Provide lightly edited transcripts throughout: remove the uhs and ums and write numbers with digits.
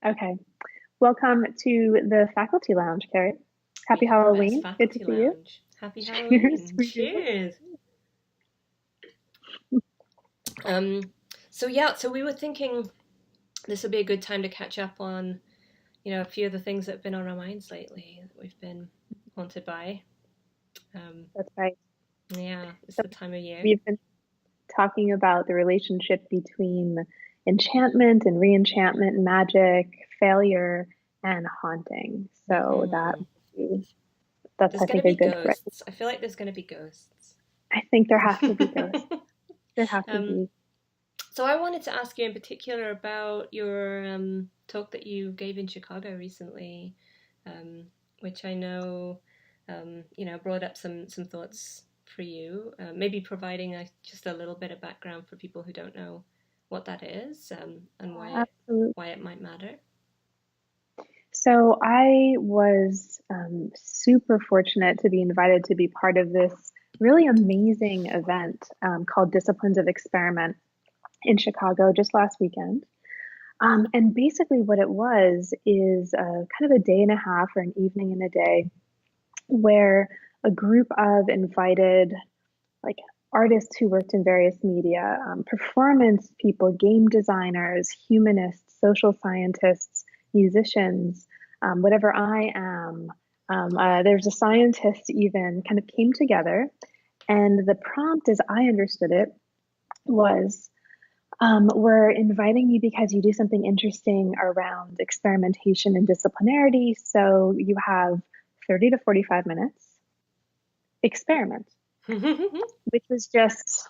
Okay. Welcome to the faculty lounge, Carrie. Happy BFOS Halloween. Good to Faculty see you. Lounge. Happy Cheers Halloween. for you. Cheers. Um, so we were thinking this would be a good time to catch up on, a few of the things that have been on our minds lately that we've been haunted by. Um, That's right. yeah, it's So the time of year. we've been talking about the relationship between enchantment and reenchantment, magic, failure, and haunting. So Hmm that's There's I going to think a be good thread. ghosts. I feel like there's going to be ghosts. I think there have to be ghosts. There have to um, be. so I wanted to ask you in particular about your talk that you gave in Chicago recently, um, which I know, brought up some thoughts for you. Maybe providing just a little bit of background for people who don't know what that is, and Absolutely. why it might matter. So I was super fortunate to be invited to be part of this really amazing event called Disciplines of Experiment in Chicago just last weekend. And basically, what it was is kind of a day and a half or an evening and a day where a group of invited, like artists who worked in various media, performance people, game designers, humanists, social scientists, musicians, whatever I am. There's a scientist even kind of came together. And the prompt, as I understood it, was we're inviting you because you do something interesting around experimentation and disciplinarity. So you have 30 to 45 minutes, experiment, which was just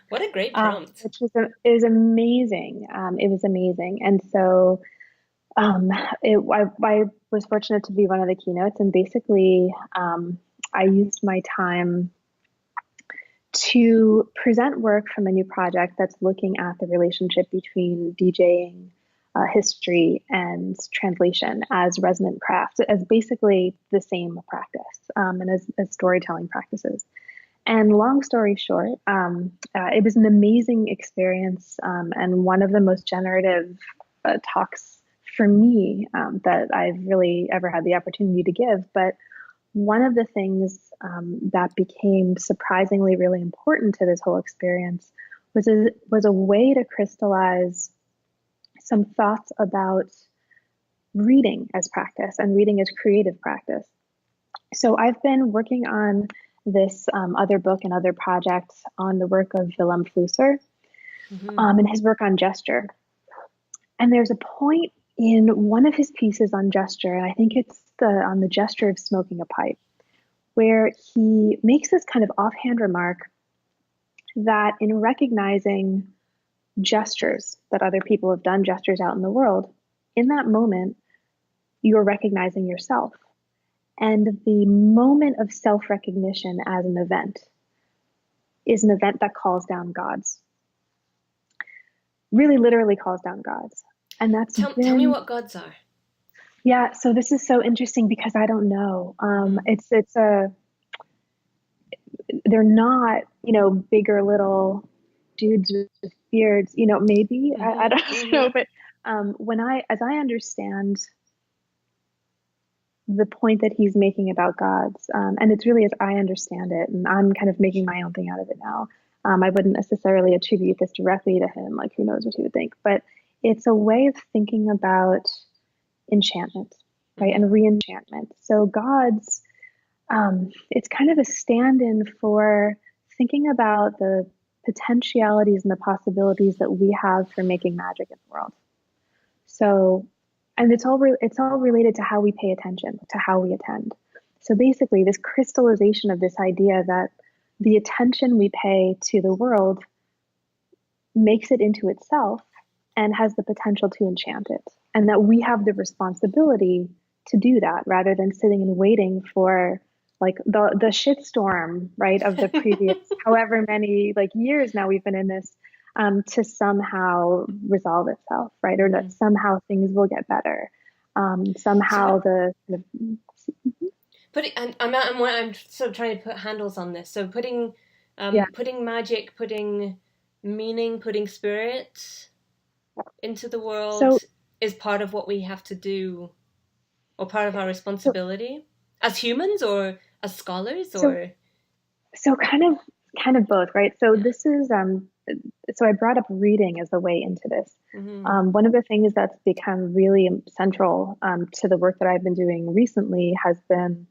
What a great prompt. which was is amazing. It was amazing, and so um, I was fortunate to be one of the keynotes, and basically, I used my time to present work from a new project that's looking at the relationship between DJing, history, and translation as resonant crafts, as basically the same practice, and as storytelling practices. And long story short, it was an amazing experience and one of the most generative talks for me that I've really ever had the opportunity to give. But one of the things that became surprisingly really important to this whole experience was a way to crystallize some thoughts about reading as practice and reading as creative practice. So I've been working on this other book and other projects on the work of Willem Flusser Hmm and his work on gesture. And there's a point in one of his pieces on gesture, and I think it's on the gesture of smoking a pipe, where he makes this kind of offhand remark that in recognizing gestures that other people have done, gestures out in the world, in that moment, you're recognizing yourself. And the moment of self recognition as an event is an event that calls down gods, really literally calls down gods. And that's Tell me been, what gods are. yeah, so this is so interesting because I don't know. Hmm They're not, big or little dudes with beards, maybe, I hmm don't know, hmm but as I understand the point that he's making about gods, and it's really as I understand it, and I'm kind of making my own thing out of it now. I wouldn't necessarily attribute this directly to him, like who knows what he would think, but it's a way of thinking about enchantment, right, hmm and re-enchantment. So gods, it's kind of a stand-in for thinking about the potentialities and the possibilities that we have for making magic in the world. So, and it's all related to how we pay attention, to how we attend. So basically, this crystallization of this idea that the attention we pay to the world makes it into itself and has the potential to enchant it, and that we have the responsibility to do that rather than sitting and waiting for like the shitstorm, right, of the previous however many like years now we've been in this, to somehow resolve itself, right, or that hmm somehow things will get better, So, somehow the I'm sort of trying to put handles on this. So yeah. putting magic, putting meaning, putting spirit into the world So is part of what we have to do, or part of our So, responsibility as humans, or as scholars, so, or so kind of both, right? So yeah. this is, so I brought up reading as the way into this. Mm-hmm. One of the things that's become really central to the work that I've been doing recently has been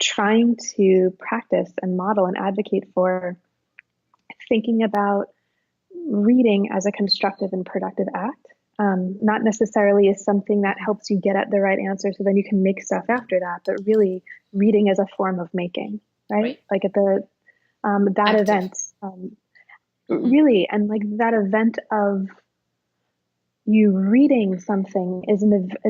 trying to practice and model and advocate for thinking about reading as a constructive and productive act, not necessarily as something that Mm-hmm. helps you get at the right answer so then you can make stuff after that, but really reading as a form of making, right? Right. Like at the that Active. event, Mm-hmm. really, and like that event of you reading something is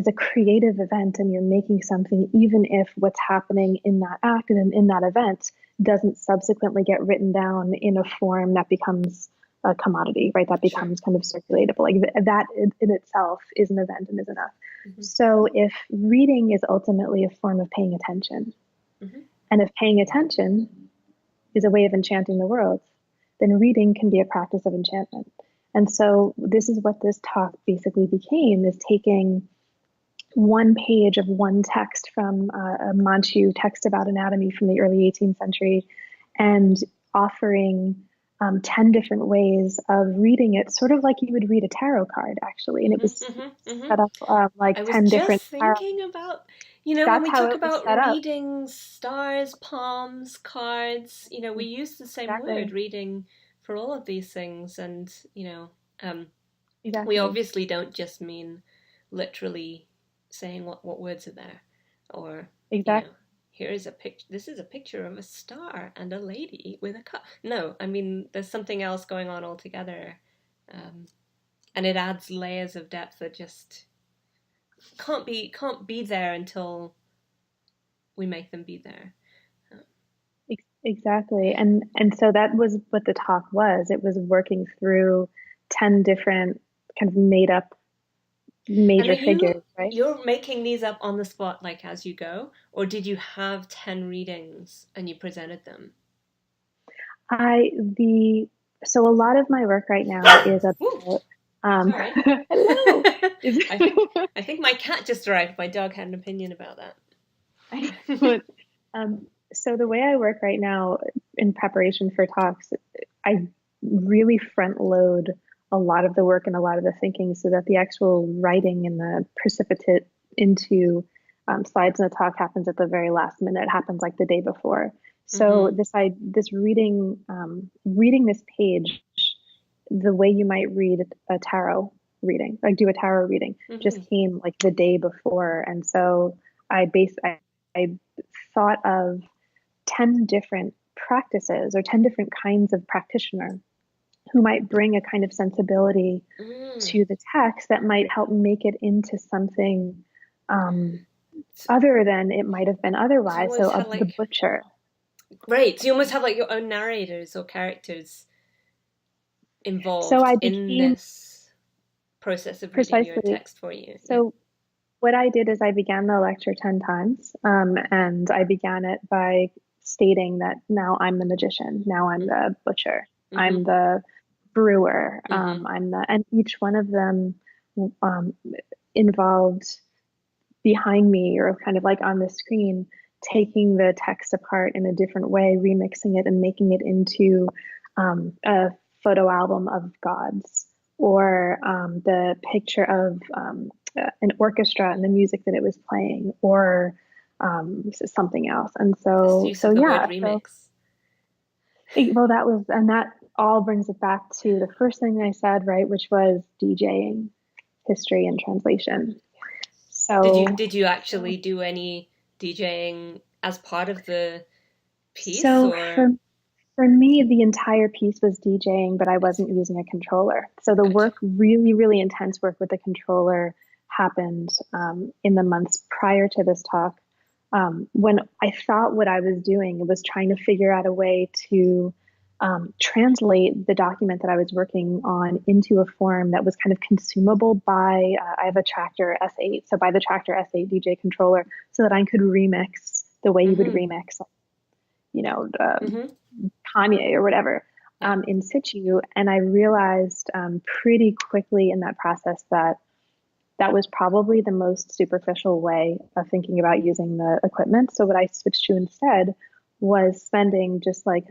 a creative event, and you're making something, even if what's happening in that act and in that event doesn't subsequently get written down in a form that becomes a commodity, right? That Sure. becomes kind of circulatable. Like that in itself is an event and is enough. Mm-hmm. So if reading is ultimately a form of paying attention, Mm-hmm. and if paying attention is a way of enchanting the world, then reading can be a practice of enchantment. And so this is what this talk basically became, is taking one page of one text from a Manchu text about anatomy from the early 18th century and offering 10 different ways of reading it, sort of like you would read a tarot card, actually. And it Mm-hmm. was Mm-hmm. Mm-hmm. set up like I was 10 just different tarot. thinking about, when That's we how talk it was about set up. reading stars, palms, cards, we use the same word, Exactly. reading, for all of these things. And, um, we Exactly. obviously don't just mean literally saying what words are there, or, you know, Exactly. here is a picture. This is a picture of a star and a lady with a cup. No, I mean, there's something else going on altogether. Um, and it adds layers of depth that just can't be there until we make them be there. Exactly. And so that was what the talk was. It was working through 10 different kind of made up And are major you figures, right? you're making these up on the spot, like as you go, or did you have 10 readings and you presented them? I the So a lot of my work right now is Ooh, about sorry. hello. Is I think I think my cat just arrived. My dog had an opinion about that. but so the way I work right now in preparation for talks, I really front load a lot of the work and a lot of the thinking so that the actual writing and the precipitate into slides in the talk happens at the very last minute. It happens like the day before. So Mm-hmm. this reading reading this page the way you might read a tarot reading, like do a tarot reading, just Mm-hmm. came like the day before. And so I thought of 10 different practices or 10 different kinds of practitioner who might bring a kind of sensibility Mm. to the text that might help make it into something um, So, other than it might have been so you otherwise. almost So, had the like butcher. right. So you almost have like your own narrators or characters So, involved I in became this process of reading your precisely. text for you. Yeah. So, what I did is I began the lecture 10 times, and I began it by stating that now I'm the magician, now I'm Mm-hmm. the butcher, Mm-hmm. I'm the brewer, Mm-hmm. and each one of them um, involved behind me or kind of like on the screen, taking the text apart in a different way, remixing it and making it into a photo album of gods or the picture of an orchestra and the music that it was playing or something else. And This use so of the word yeah, so remix. well, and that all brings it back to the first thing I said, right, which was DJing, history and translation. Did So, you did you so actually do any DJing as part of the piece, So or for me, the entire piece was DJing, but I it's wasn't using a controller. So the gotcha? work, really, really intense work with the controller, happened in the months prior to this talk. When I thought what I was doing was trying to figure out a way to translate the document that I was working on into a form that was kind of consumable by, I have a Traktor S8, so by the Traktor S8 DJ controller, so that I could remix the way you would Mm-hmm. remix, you know, Mm-hmm. Kanye or whatever, Yeah. in situ. And I realized pretty quickly in that process that that was probably the most superficial way of thinking about using the equipment. So what I switched to instead was spending just like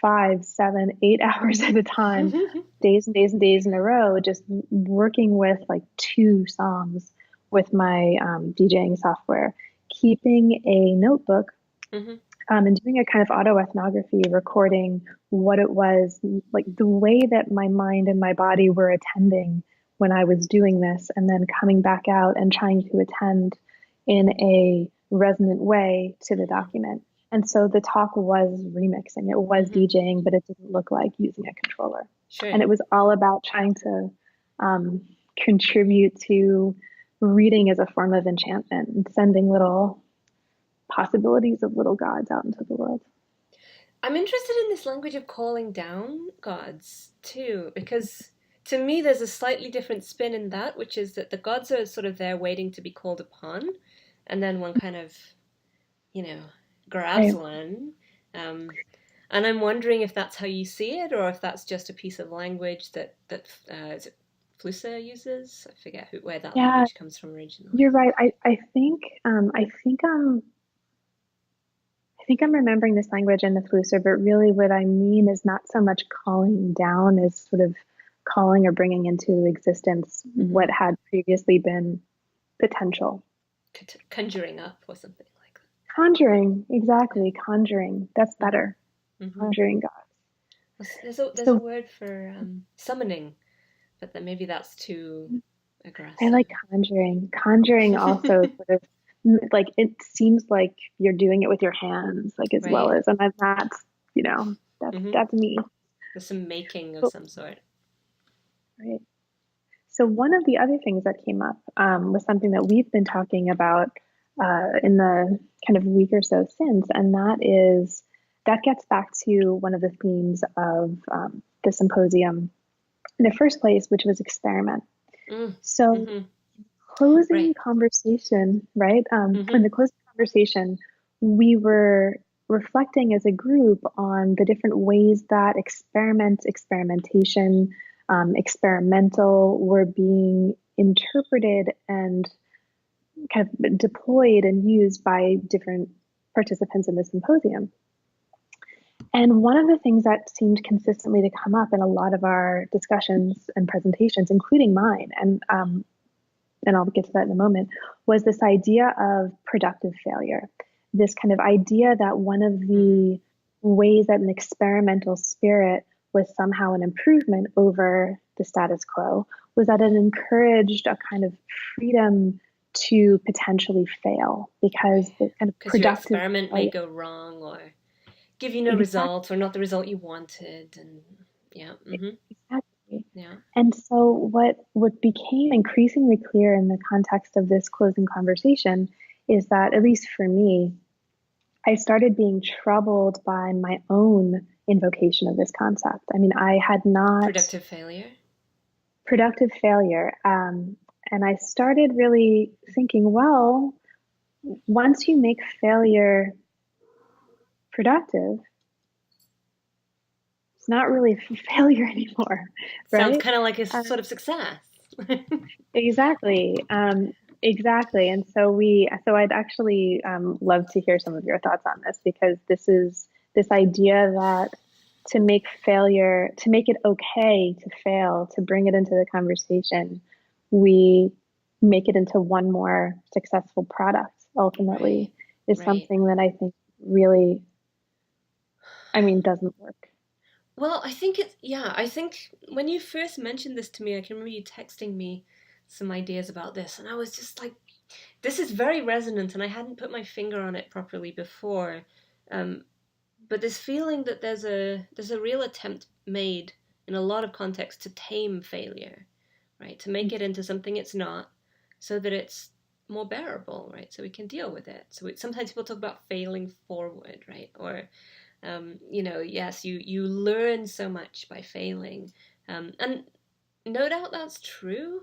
5, 7, 8 hours at a time, days and days and days in a row, just working with like two songs with my DJing software, keeping a notebook Hmm. and doing a kind of autoethnography, recording what it was, like the way that my mind and my body were attending when I was doing this, and then coming back out and trying to attend in a resonant way to the Hmm. document. And so the talk was remixing, it was Hmm. DJing, but it didn't look like using a controller. Sure. And it was all about trying to um, contribute to reading as a form of enchantment and sending little possibilities of little gods out into the world. I'm interested in this language of calling down gods too, because to me there's a slightly different spin in that, which is that the gods are sort of there waiting to be called upon, and then one kind of, you know, grabs Right. one. Um, and I'm wondering if that's how you see it, or if that's just a piece of language that is it Flusa uses. I forget where that Yeah, language comes from originally. you're right. I think I'm remembering this language in the Flusser, but really what I mean is not so much calling down as sort of calling or bringing into existence Hmm. what had previously been potential. Conjuring up or something like Conjuring, that. exactly, conjuring. That's Yeah. better. Hmm. Hmm. Conjuring God. There's a So word for summoning, but then maybe that's too I aggressive. like conjuring. Conjuring also sort of like it seems like you're doing it with your hands, like as well Right. as, and that's, Hmm. that's me. There's some making of But, some sort. right. So one of the other things that came up was something that we've been talking about in the kind of week or so since, and that gets back to one of the themes of the symposium in the first place, which was experiment. Mm. So Hmm. closing Right. conversation, right? In Hmm. the closing conversation, we were reflecting as a group on the different ways that experimentation, experimental were being interpreted and kind of deployed and used by different participants in the symposium. And one of the things that seemed consistently to come up in a lot of our discussions and presentations, including mine, and I'll get to that in a moment, was this idea of productive failure. This kind of idea that one of Mm. the ways that an experimental spirit was somehow an improvement over the status quo was that it encouraged a kind of freedom to potentially fail because Right. the kind of Because your productive experiment may failure. go wrong or give you no Exactly. result or not the result you wanted. And yeah. Hmm. Exactly. Yeah. And so what became increasingly clear in the context of this closing conversation is that, at least for me, I started being troubled by my own invocation of this concept. I mean, I had not Productive failure. productive failure. And I started really thinking, well, once you make failure productive, it's not really failure anymore, Sounds right? kind of like a Um, sort of success. exactly. Exactly. And so I'd actually love to hear some of your thoughts on this because this is this idea that to make it okay to fail, to bring it into the conversation, we make it into one more successful product ultimately Right. is Right. something that I think really, I mean, doesn't work. Well, I think it's, yeah, I think when you first mentioned this to me, I can remember you texting me some ideas about this, and I was just like, this is very resonant, and I hadn't put my finger on it properly before. Um, but this feeling that there's a real attempt made in a lot of contexts to tame failure, right? To make it into something it's not, so that it's more bearable, right? So we can deal with it. So sometimes people talk about failing forward, right? Or yes, you learn so much by failing, and no doubt that's true,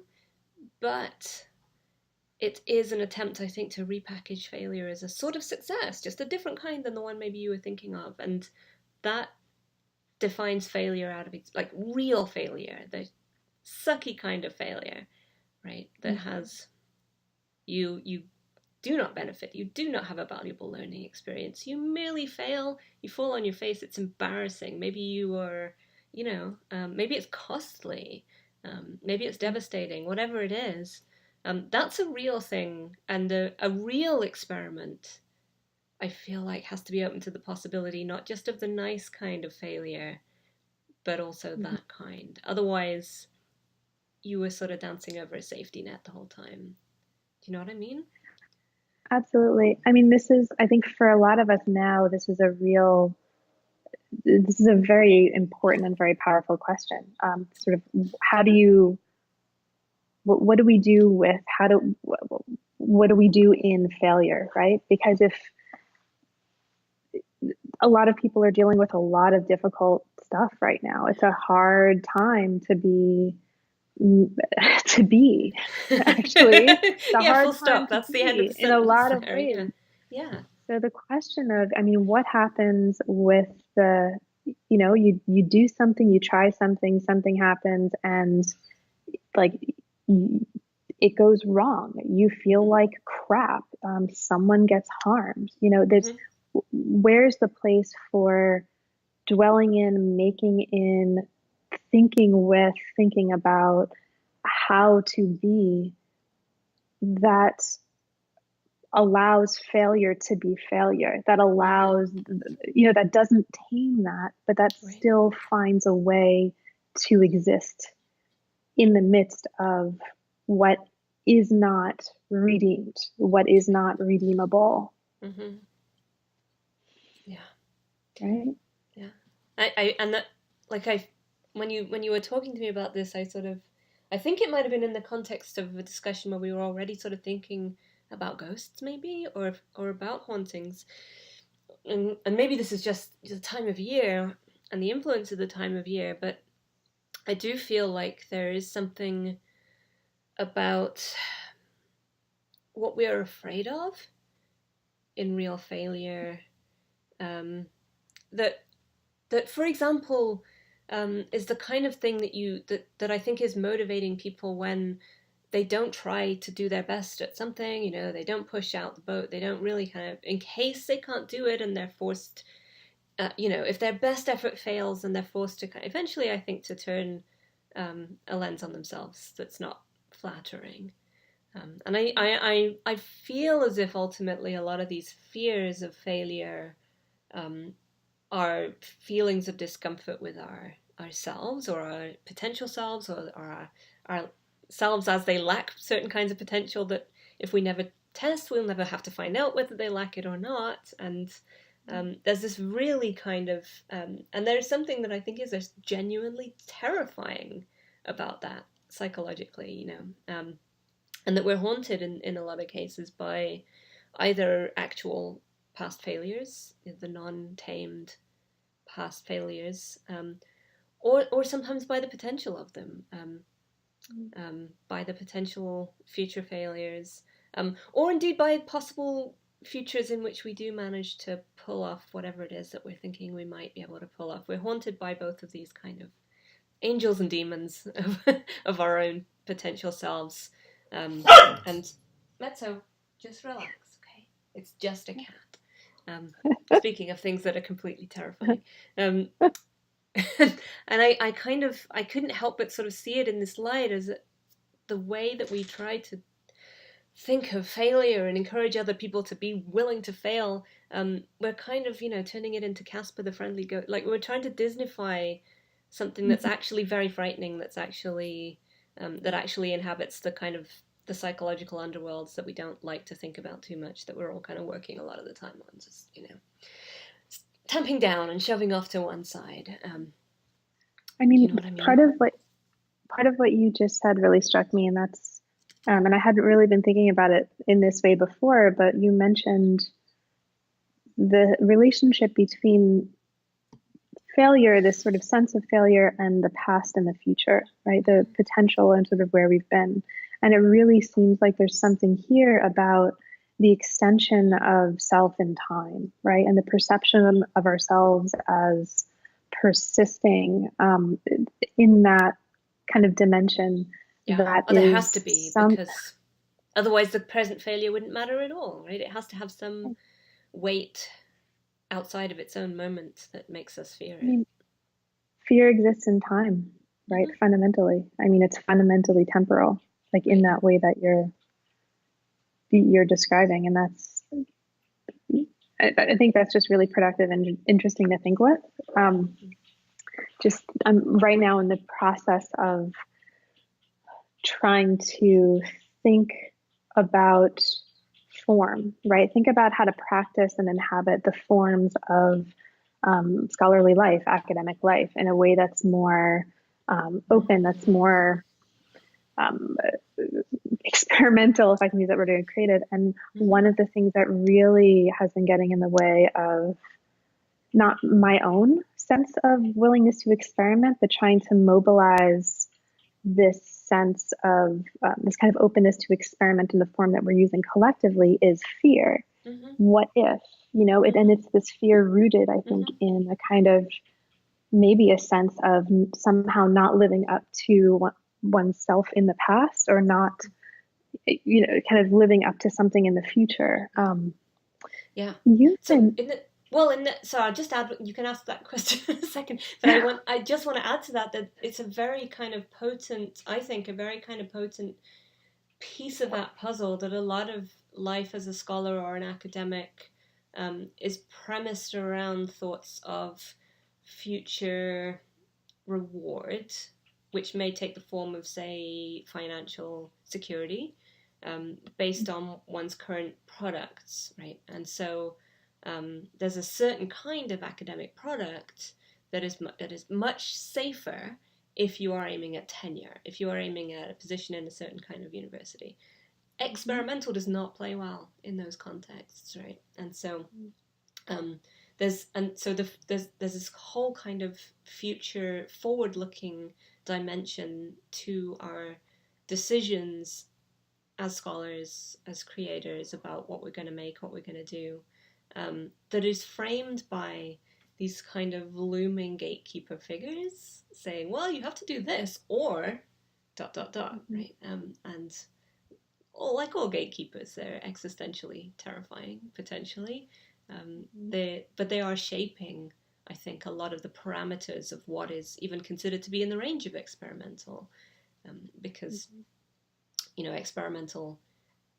but it is an attempt, I think, to repackage failure as a sort of success, just a different kind than the one maybe you were thinking of, and that defines failure out of like real failure, the sucky kind of failure. right? That has you do not benefit. You do not have a valuable learning experience. You merely fail. You fall on your face. It's embarrassing. Maybe you are, maybe it's costly. Maybe it's devastating. Whatever it is, that's a real thing and a real experiment. I feel like has to be open to the possibility not just of the nice kind of failure, but also Mhm. that kind. Otherwise, you were sort of dancing over a safety net the whole time. Do you know what I mean? Absolutely. I mean, this is, I think for a lot of us now, this is a very important and very powerful question. Sort of, how do you, what do we do with, what do we do in failure, right? Because if a lot of people are dealing with a lot of difficult stuff right now, it's a hard time to be to be actually it's a Yeah, hard full time stop. to That's the end of be the in a sentence lot of there. Yeah. ways. Yeah. So the question of, I mean, what happens with the, you do something, you try something, something happens, and like it goes wrong. You feel Mm-hmm. like crap. Someone gets harmed. Mm-hmm. Where's the place for dwelling in, making in, thinking about how to be that allows failure to be failure, that Mm-hmm. allows, that doesn't tame that, but that Right. still finds a way to exist in the midst of what is not redeemed, what is not redeemable, Mm-hmm. Yeah. right? Yeah. I and that like I when you were talking to me about this, I think it might have been in the context of a discussion where we were already sort of thinking about ghosts maybe or about hauntings. And maybe this is just the time of year and the influence of the time of year, but I do feel like there is something about what we are afraid of in real failure. Um, that that, for example, is the kind of thing that I think is motivating people when they don't try to do their best at something. They don't push out the boat. They don't really kind of, in case they can't do it, and they're forced. If their best effort fails, and they're forced to eventually, I think, to turn a lens on themselves that's not flattering. And I feel as if ultimately a lot of these fears of failure um, are feelings of discomfort with ourselves or our potential selves or our selves as they lack certain kinds of potential that if we never test, we'll never have to find out whether they lack it or not. And there's this really kind of, and there's something that I think is genuinely terrifying about that psychologically, and that we're haunted in a lot of cases by either actual past failures, the non-tamed past failures, or sometimes by the potential of them, by the potential future failures, or indeed by possible futures in which we do manage to pull off whatever it is that we're thinking we might be able to pull off. We're haunted by both of these kind of angels and demons of our own potential selves. And Mezzo, just relax, okay? It's just a cat. Um, Speaking of things that are completely terrifying. Um, and I couldn't help but sort of see it in this light as the way that we try to think of failure and encourage other people to be willing to fail. We're kind of turning it into Casper the Friendly Ghost. Like we're trying to Disneyfy something that's actually very frightening. That's actually that actually inhabits the kind of the psychological underworlds that we don't like to think about too much. That we're all kind of working a lot of the time on, just tamping down and shoving off to one side. I Do mean, you know what I part mean? of what part of what you just said really struck me, and and I hadn't really been thinking about it in this way before, but you mentioned the relationship between failure, this sort of sense of failure, and the past and the future, right? The potential and sort of where we've been. And it really seems like there's something here about the extension of self in time, right? And the perception of ourselves as persisting in that kind of dimension Yeah. that Oh, there has to is be, some, because otherwise the present failure wouldn't matter at all, right? It has to have some weight outside of its own moment that makes us fear I it. mean, fear exists in time, right? Hmm. Fundamentally. I mean, it's fundamentally temporal, like in Right. that way that you're describing. And that's, I think that's just really productive and interesting to think with. Um, just I'm right now in the process of trying to think about form, right? Think about how to practice and inhabit the forms of scholarly life, academic life, in a way that's more open, that's more um, experimental, if I can use that word, and creative. And Hmm. one of the things that really has been getting in the way of not my own sense of willingness to experiment, but trying to mobilize this sense of this kind of openness to experiment in the form that we're using collectively is fear. Hmm. What if, and Hmm. it's this fear rooted, I think, Hmm. in a kind of maybe a sense of somehow not living up to oneself in the past, or not, kind of living up to something in the future. Yeah. You've So been, in the so I'll just add. You can ask that question in a second, but I just want to add to that it's a very kind of potent. I think a very kind of potent piece of that puzzle that a lot of life as a scholar or an academic is premised around thoughts of future reward, which may take the form of, say, financial security, based on one's current products, right? And so there's a certain kind of academic product that is much safer if you are aiming at tenure, if you are aiming at a position in a certain kind of university. Experimental does not play well in those contexts, right? And so um, there's this whole kind of future forward looking dimension to our decisions as scholars, as creators, about what we're going to make, what we're going to do, that is framed by these kind of looming gatekeeper figures saying, well, you have to do this or dot dot dot, Mhm. right? And like all gatekeepers, they're existentially terrifying potentially. But they are shaping, I think, a lot of the parameters of what is even considered to be in the range of experimental, because experimental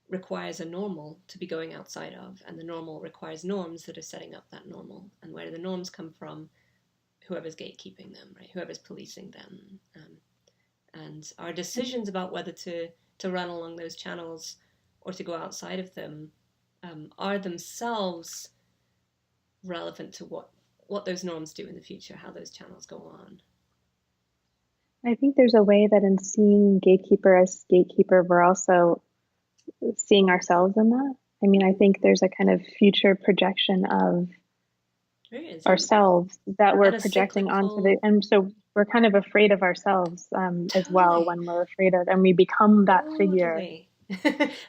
requires a normal to be going outside of, and the normal requires norms that are setting up that normal. And where do the norms come from? Whoever's gatekeeping them, right? Whoever's policing them, and our decisions about whether to run along those channels or to go outside of them are themselves relevant to what those norms do in the future, how those channels go on. I think there's a way that in seeing gatekeeper as gatekeeper, we're also seeing ourselves in that. I mean, I think there's a kind of future projection of There is, yeah, ourselves that we're and a projecting onto the, cyclical, and so we're kind of afraid of ourselves as well, totally. when we're afraid of, and we become that figure. Totally.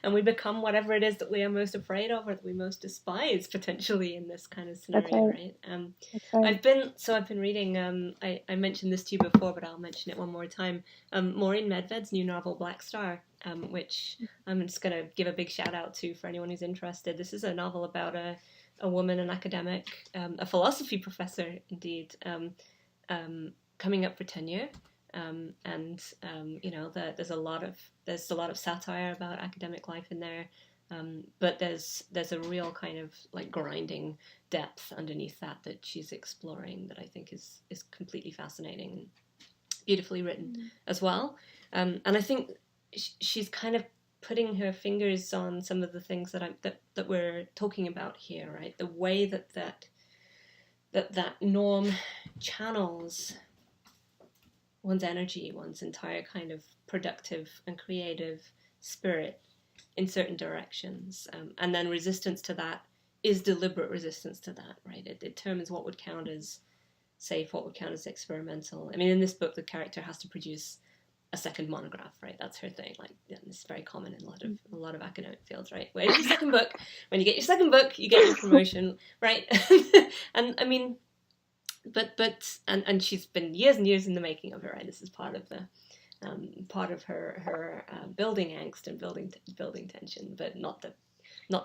And we become whatever it is that we are most afraid of or that we most despise potentially in this kind of That's scenario, right. right? That's right. I've been reading, I mentioned this to you before, but I'll mention it one more time. Maureen Medved's new novel, Black Star, which I'm just going to give a big shout out to for anyone who's interested. This is a novel about a woman, an academic, a philosophy professor, indeed, coming up for tenure, and there's a lot of satire about academic life in there, but there's a real kind of like grinding depth underneath that she's exploring that I think is completely fascinating and beautifully written as well, and I think she's kind of putting her fingers on some of the things that we're talking about here, right? The way that norm channels one's energy, one's entire kind of productive and creative spirit in certain directions. And then resistance to that is deliberate resistance to that, right? It determines what would count as safe, what would count as experimental. I mean, in this book, the character has to produce a second monograph, right? That's her thing. Like, yeah, this is very common in a lot of academic fields, right? Where's your second book? When you get your second book, you get your promotion, right? And I mean, and she's been years and years in the making of it, right? This is part of the part of her building angst and building tension, but not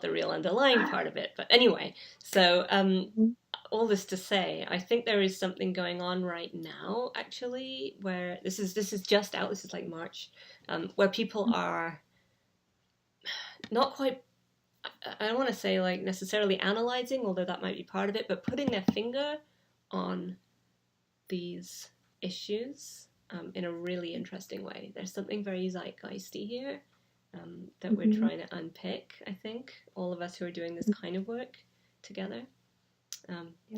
the real underlying part of it. But anyway, so Mhm. all this to say, I think there is something going on right now, actually, where this is just out. This is like March, where people are not quite. I don't want to say like necessarily analyzing, although that might be part of it, but putting their finger on these issues in a really interesting way. There's something very zeitgeisty here that we're Mhm. trying to unpick, I think, all of us who are doing this kind of work together.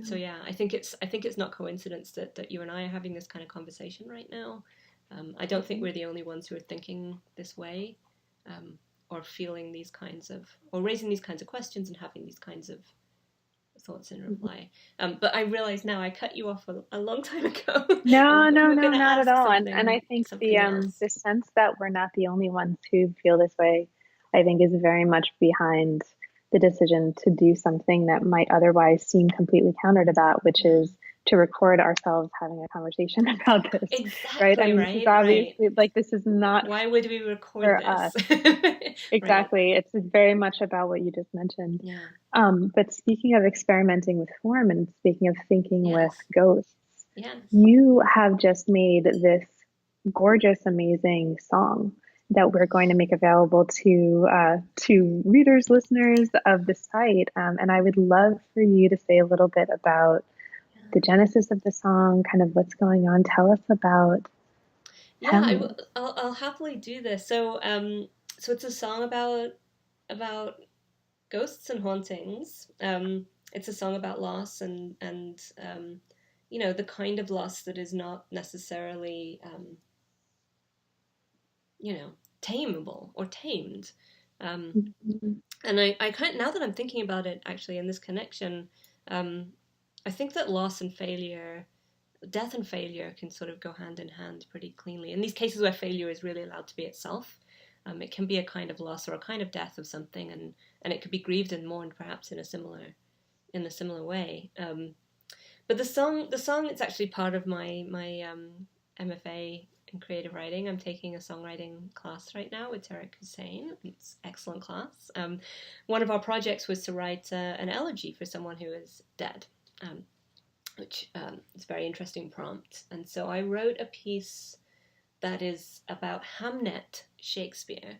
So Yeah. yeah, I think it's not coincidence that you and I are having this kind of conversation right now. I don't think Mhm. we're the only ones who are thinking this way, um, or feeling these kinds of, or raising these kinds of questions and having these kinds of thoughts in Mhm. reply. But I realize now I cut you off a long time ago, No, and no, you were no, going to not at ask all. And I think something else. the sense that we're not the only ones who feel this way, I think is very much behind the decision to do something that might otherwise seem completely counter to that, which Yeah, is to record ourselves having a conversation about this, right? I exactly mean, this is right, right. obviously like this is not Why would we record for us. this? Right. Exactly. It's very much about what you just mentioned. Yeah. But speaking of experimenting with form and speaking of thinking with Yes. ghosts, Yes. you have just made this gorgeous, amazing song that we're going to make available to readers, listeners of the site. And I would love for you to say a little bit about Yeah. the genesis of the song, kind of what's going on. Tell us about Yeah, Hamlet. I'll happily do this. So it's a song about ghosts and hauntings. It's a song about loss and the kind of loss that is not necessarily you know tameable or tamed. Um, Mhm. and I kind now that I'm thinking about it actually in this connection, um, I think that loss and failure, death and failure can sort of go hand in hand pretty cleanly. In these cases where failure is really allowed to be itself, it can be a kind of loss or a kind of death of something, and it could be grieved and mourned perhaps in a similar way. But the song, it's actually part of my MFA in creative writing. I'm taking a songwriting class right now with Tarek Hussein. It's an excellent class. One of our projects was to write an elegy for someone who is dead. Which is a very interesting prompt. And so I wrote a piece that is about Hamnet Shakespeare,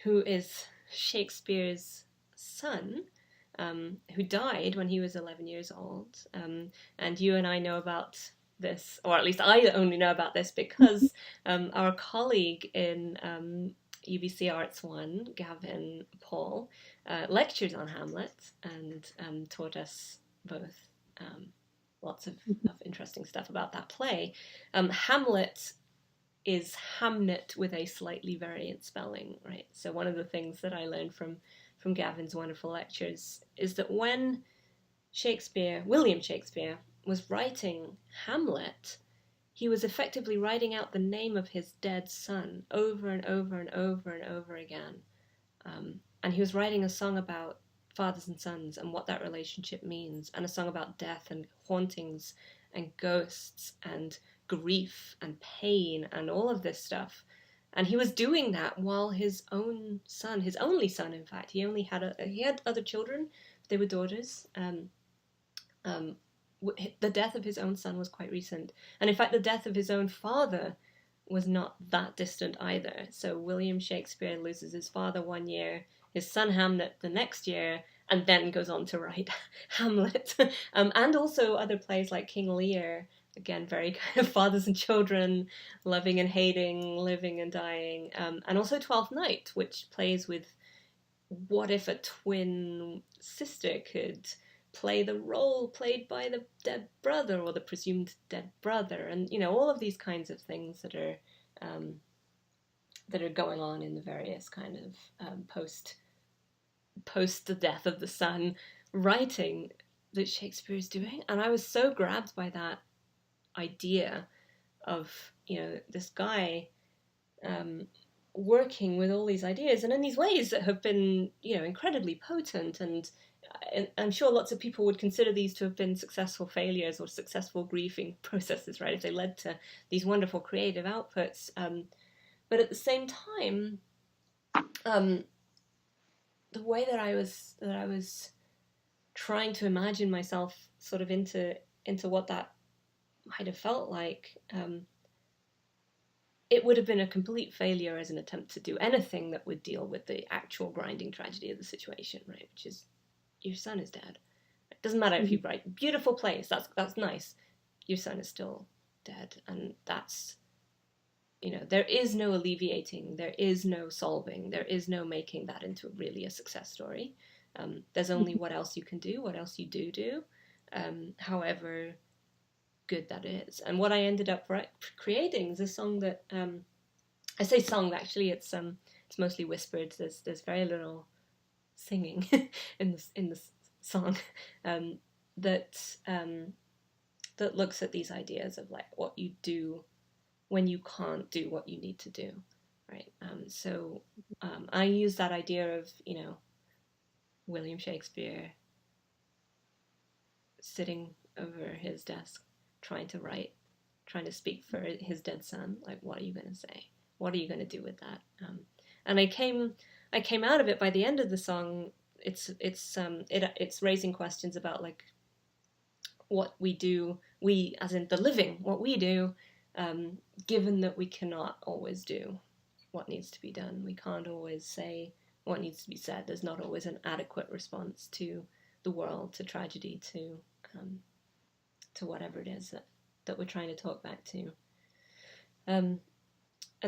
who is Shakespeare's son, who died when he was 11 years old. And you and I know about this, or at least I only know about this because our colleague in UBC Arts One, Gavin Paul, lectured on Hamlet and taught us both lots of interesting stuff about that play. Hamlet is Hamnet with a slightly variant spelling, right? So one of the things that I learned from Gavin's wonderful lectures is that when William Shakespeare, was writing Hamlet, he was effectively writing out the name of his dead son over and over and over and over again. And he was writing a song about fathers and sons and what that relationship means, and a song about death and hauntings and ghosts and grief and pain and all of this stuff. And he was doing that while his own son, his only son, in fact, he had other children, they were daughters. Um, the death of his own son was quite recent, and in fact, the death of his own father was not that distant either. So William Shakespeare loses his father one year, his son Hamlet the next year, and then goes on to write Hamlet, and also other plays like King Lear. Again, very kind of fathers and children, loving and hating, living and dying, and also Twelfth Night, which plays with what if a twin sister could play the role played by the dead brother or the presumed dead brother, and all of these kinds of things um, that are going on in the various kind of post the death of the son writing that Shakespeare is doing. And I was so grabbed by that idea of this guy um, working with all these ideas and in these ways that have been incredibly potent, and I'm sure lots of people would consider these to have been successful failures or successful grieving processes, right, if they led to these wonderful creative outputs. But at the same time, um, the way that I was trying to imagine myself sort of into what that might have felt like, it would have been a complete failure as an attempt to do anything that would deal with the actual grinding tragedy of the situation, right? Which is your son is dead. It doesn't matter if you write beautiful plays, that's nice. Your son is still dead, and that's, there is no alleviating, there is no solving, there is no making that into really a success story. There's only what else you can do, what else you do, however good that is. And what I ended up creating is a song that, I say song, actually it's mostly whispered. There's very little singing in this song, that that looks at these ideas of like what you do when you can't do what you need to do, right? So I use that idea of, William Shakespeare sitting over his desk trying to write, trying to speak for his dead son. Like, what are you going to say? What are you going to do with that? And I came out of it by the end of the song. It's raising questions about like what we do, we as in the living, what we do, given that we cannot always do what needs to be done. We can't always say what needs to be said. There's not always an adequate response to the world, to tragedy, to whatever it is that we're trying to talk back to. And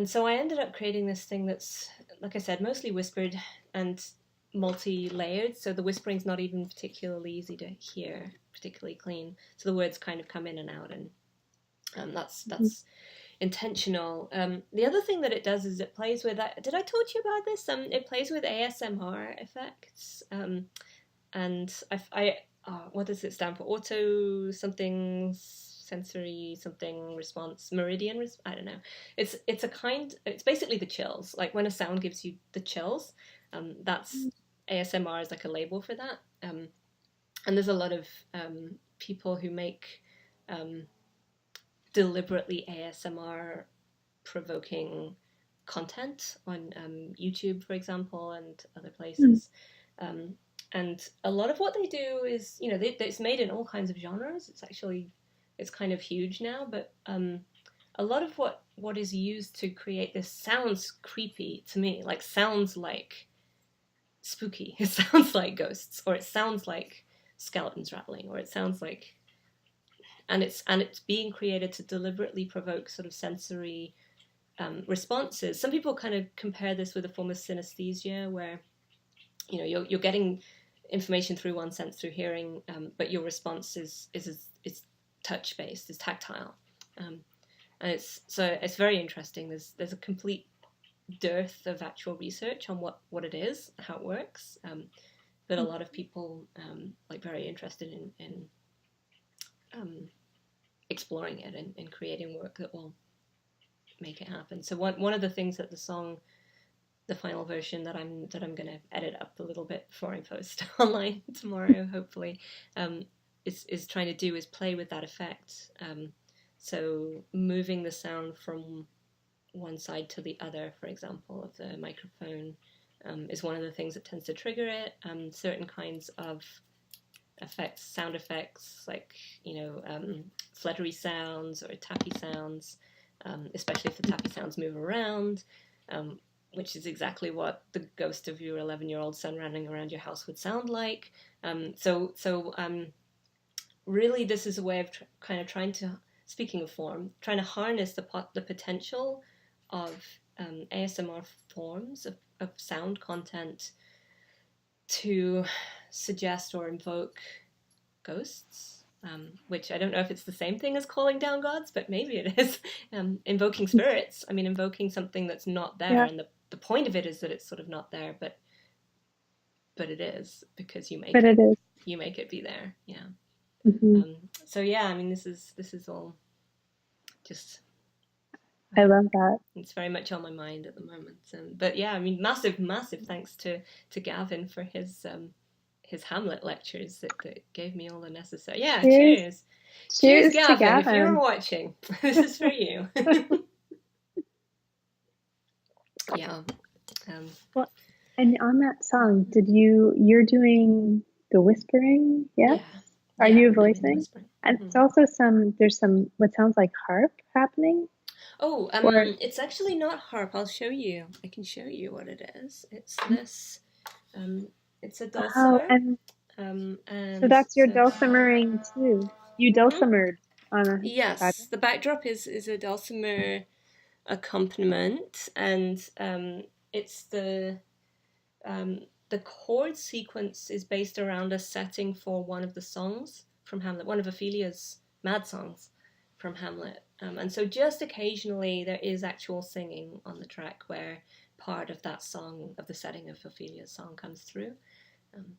so I ended up creating this thing that's, like I said, mostly whispered and multi-layered. So the whispering's not even particularly easy to hear, particularly clean. So the words kind of come in and out, and that's intentional. The other thing that it does is it plays with, did I talk to you about this? It plays with ASMR effects, and what does it stand for? Auto something sensory something response, meridian. I don't know. It's basically the chills. Like when a sound gives you the chills, that's ASMR is like a label for that. And there's a lot of people who make deliberately ASMR provoking content on YouTube, for example, and other places. And a lot of what they do is, it's made in all kinds of genres. It's kind of huge now, but a lot of what is used to create this sounds creepy to me, like sounds like spooky. It sounds like ghosts, or it sounds like skeletons rattling, or it sounds like, and it's being created to deliberately provoke sort of sensory responses. Some people kind of compare this with a form of synesthesia, where you're getting information through one sense, through hearing, but your response is touch based, is tactile, and it's very interesting. There's a complete dearth of actual research on what it is, how it works, but a lot of people like very interested in exploring it and creating work that will make it happen. So one of the things that the song, the final version that I'm going to edit up a little bit before I post online tomorrow, hopefully, is trying to do is play with that effect. So moving the sound from one side to the other, for example, of the microphone, is one of the things that tends to trigger it. Certain kinds of effects, sound effects, like fluttery sounds or tappy sounds, especially if the tappy sounds move around, which is exactly what the ghost of your 11-year-old son running around your house would sound like. So really, this is a way of kind of trying to, speaking of form, trying to harness the potential of ASMR forms of sound content to suggest or invoke ghosts, which I don't know if it's the same thing as calling down gods, but maybe it is. Invoking spirits. I mean, invoking something that's not there, yeah. And the point of it is that it's sort of not there, but it is, because you make it be there. Yeah. Mm-hmm. So yeah, I mean, this is all just. I love that. It's very much on my mind at the moment. But yeah, I mean, massive thanks to Gavin for his Hamlet lectures that gave me all the necessary. Yeah, cheers. Cheers, Gavin. If you're watching, this is for you. Yeah. Um, Well, and on that song, you're doing the whispering, yes? yeah. Are Yeah. you I'm doing the voicing? whispering. And it's also there's some, what sounds like harp happening, Oh, or, it's actually not harp. I'll show you. I can show you what it is. It's this. Um, it's a oh, dulcimer. and so And that's your so. dulcimering too. You Mhm. dulcimered on a Yes, project. the backdrop is a dulcimer accompaniment, and it's the chord sequence is based around a setting for one of the songs from Hamlet, one of Ophelia's mad songs from Hamlet. And so just occasionally there is actual singing on the track where part of that song, of the setting of Ophelia's song, comes through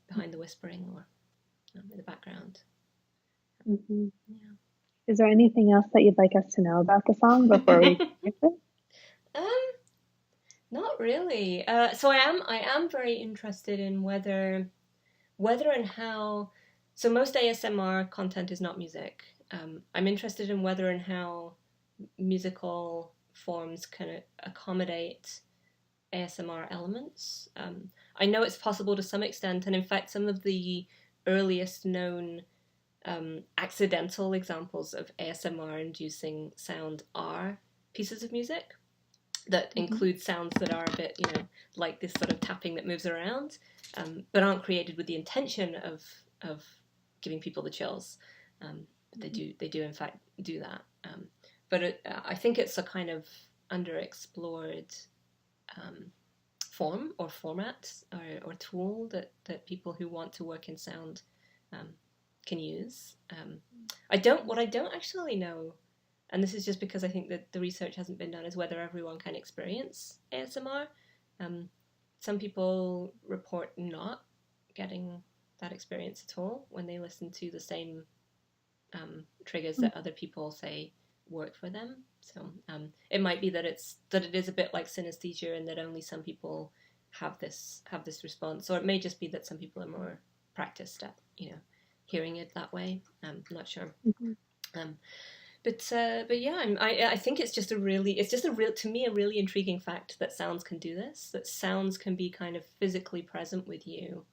behind the whispering or in the background. Hmm. Yeah. Is there anything else that you'd like us to know about the song before we finish it? um, Not really. So I am very interested in whether and how. So most ASMR content is not music. I'm interested in whether and how musical forms can accommodate ASMR elements. I know it's possible to some extent, and in fact, some of the earliest known accidental examples of ASMR inducing sound are pieces of music that Hmm. include sounds that are a bit, like this sort of tapping that moves around, but aren't created with the intention of giving people the chills. But they do in fact do that. But I think it's a kind of underexplored um, form or format or tool that people who want to work in sound um, can use. What I don't actually know, and this is just because I think that the research hasn't been done, is whether everyone can experience ASMR. Um, some people report not getting that experience at all when they listen to the same triggers that other people say work for them. So it might be that it is a bit like synesthesia, and that only some people have this response, or it may just be that some people are more practiced at hearing it that way. I'm not sure. Hmm. Um, but yeah, I think it's just a real to me a really intriguing fact that sounds can do this. That sounds can be kind of physically present with you,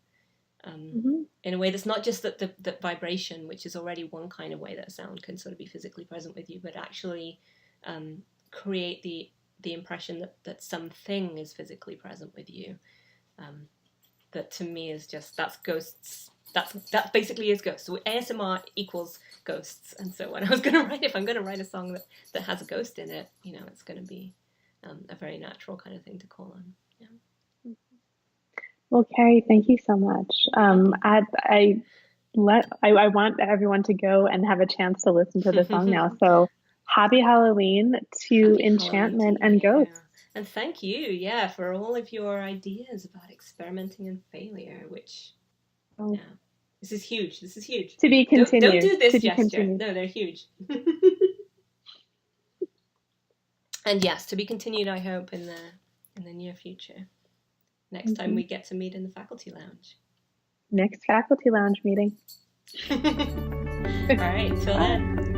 Hmm. in a way that's not just that vibration, which is already one kind of way that sound can sort of be physically present with you, but actually um, create the impression that something is physically present with you. Um, that to me is just that's ghosts. That basically is ghosts. So ASMR equals ghosts. And so when I was gonna write, if I'm gonna write a song that has a ghost in it, it's gonna be a very natural kind of thing to call on. Yeah. Well, Carrie, thank you so much. I want everyone to go and have a chance to listen to the song now. So happy Halloween to Happy Halloween to Enchantment you, and yeah. Ghosts. And thank you, yeah, for all of your ideas about experimenting and failure, which, So, yeah, this is huge. This is huge. to be Don't continued. do this To be gesture. continued. No, they're huge. And yes, to be continued, I hope, in the near future. Next time Hmm. we get to meet in the faculty lounge. Next faculty lounge meeting. All right, till Bye. then.